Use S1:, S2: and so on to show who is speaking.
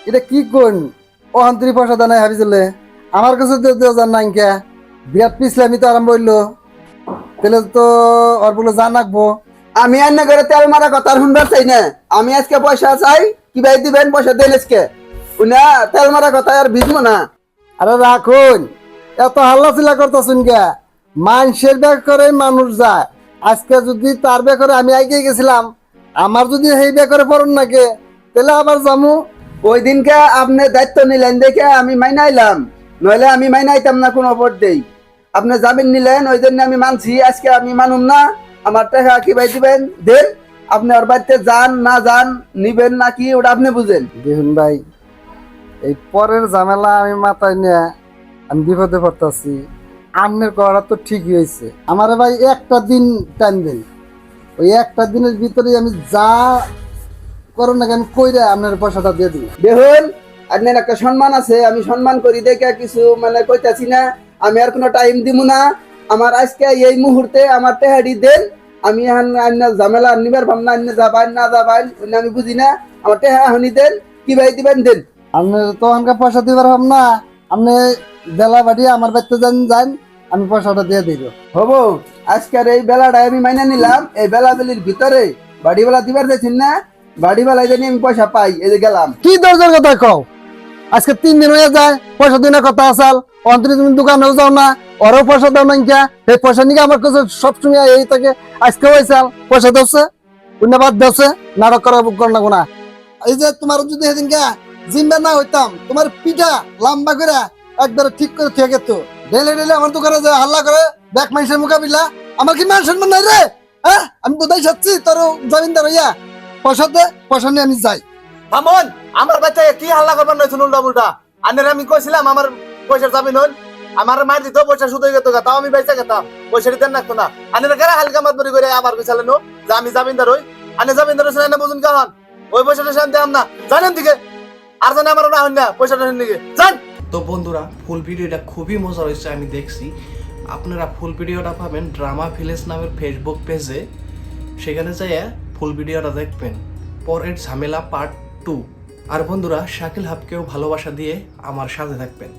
S1: এটা কি কোন ও আন্তরিক পয়সা দানাই হাবিজলে আমার কাছে জান নাই কে বিরাট পিছলামি তো আরম্ভ হইলো তাহলে তো ওর বলে জান রাখবো।
S2: আমি আর না করে তেল মারা কথা আর শুনবার চাই না। আমি আজকে পয়সা চাই, কি ভাই দিবেন পয়সা দেন আজকে। উনা তেল মারা কথা আর ভিজবো না।
S1: আরে রাখুন, এত হাল্লা চিল্লা করতেছুন কে? মানুষের ব্যাগ করে মানুষ যায়। আজকে যদি তার ব্যাগ করে আমি আগে গেছিলাম, আমার যদি সেই ব্যাগ করে পড়ুন নাকি তাহলে আবার যামু।
S2: ওই দিনকে আপনি দায়িত্ব নিলেন দেখে আমি মাইনাইলাম, নইলে আমি মাইনাইতাম না কোনো অপর দেই। আপনি জামিন নিলেন ওই জন্য আমি মানছি, আজকে আমি মানুম না। আমার টাকা কি ভাই দিবেন দেন। আপনি ওর বাড়িতে যান না যান, নিবেন নাকি ওটা আপনি বুঝেন।
S1: দেখুন ভাই, এই পরের ঝামেলা আমি মাথায় নিয়ে আমি বিপদে পড়তেছি। আপনার করা তো ঠিকই হয়েছে, আমার ভাই একটা দিন টাইম দেন। ওই একটা দিনের ভিতরে আমি যা করো না কেন কইরা আপনার পয়সাটা দিয়ে দিই।
S2: দেখুন, আপনার একটা সম্মান আছে, আমি সম্মান করি দেখে কিছু মানে কইতাছি না। আমি আর কোনো টাইম দিব না। আমার আজকে এই মুহূর্তে আমার টেহাডি দেন। আমি এখন ঝামেলা নিবার ভাবনা আন্য যাবান না যাবান আমি বুঝি না। আমার টেহা এখনই দেন, কি ভাই দিবেন দেন।
S1: আপনি তো আমাকে পয়সা দিবার হব না, আপনি বেলা বাড়ি আমার বাড়িতে যান, আমি পয়সাটা দিয়ে দিব।
S2: হবো আজকের এই বেলাটা আমি মাইনা নিলাম। এই বেলা বেলির ভিতরে বাড়িওয়ালা দিবার যাচ্ছেন না, বাড়িওয়ালাই জানি আমি পয়সা পাই। এই যে গেলাম।
S1: কি দরজার কথা কও? আজকে 3 দিন হয়ে যায় পয়সা দিনের কথা আসাল, অন্তরে তুমি দোকানেও যাও না, ওরও পয়সা দাও না কে? এই পয়সা নিয়ে আমার কাছে সবসময় এই থাকে। আজকে হয়েছে পয়সা দেওছে, ধন্যবাদ দেওছে, নাটক করা না গোনা। এই যে তোমার যদি সেদিন কে জিম্বা না হইতাম, তোমার পিঠা লম্বা করে একবারে ঠিক করে থেকে তো ডেলে ডেলে আমার দোকানে যে হাল্লা করে ব্যাক মানুষের মোকাবিলা, আমার কি মান সম্মান নাই রে? হ্যাঁ, আমি বোধাই সাচ্ছি তোর জমিনদার হইয়া পয়সা দে, পয়সা নিয়ে আমি যাই।
S3: মামন, আমার বাচ্চা কি হাল্লা করবার নয় উল্টা উল্টা। আনের আমি কইছিলাম আমার পয়সা যাবি নন, আমার মার দিত পয়সা শুধু গেত, তাও আমি বেঁচে গেতাম, পয়সা দিতেন রাখতো না। আনের কেন হালকা মাতবরি করে আমার কইছিলেন যে আমি জামিনদার হই। আনে জামিনদার হইছেন না বুঝুন কারণ ওই পয়সাটা সেন দিলাম না, জানেন দিকে আর জানে আমার না হন না পয়সাটা সেন দিকে জান।
S4: তো বন্ধুরা, ফুল ভিডিওটা খুবই মজা হয়েছে, আমি দেখছি। আপনারা ফুল ভিডিওটা পাবেন ড্রামা ভিলেজ নামের ফেসবুক পেজে, সেখানে যাইয়া ফুল ভিডিওটা দেখবেন। পরের ঝামেলা পার্ট 2। আর বন্ধুরা, শাকিল হাবকেও ভালোবাসা দিয়ে আমার সাথে থাকবেন।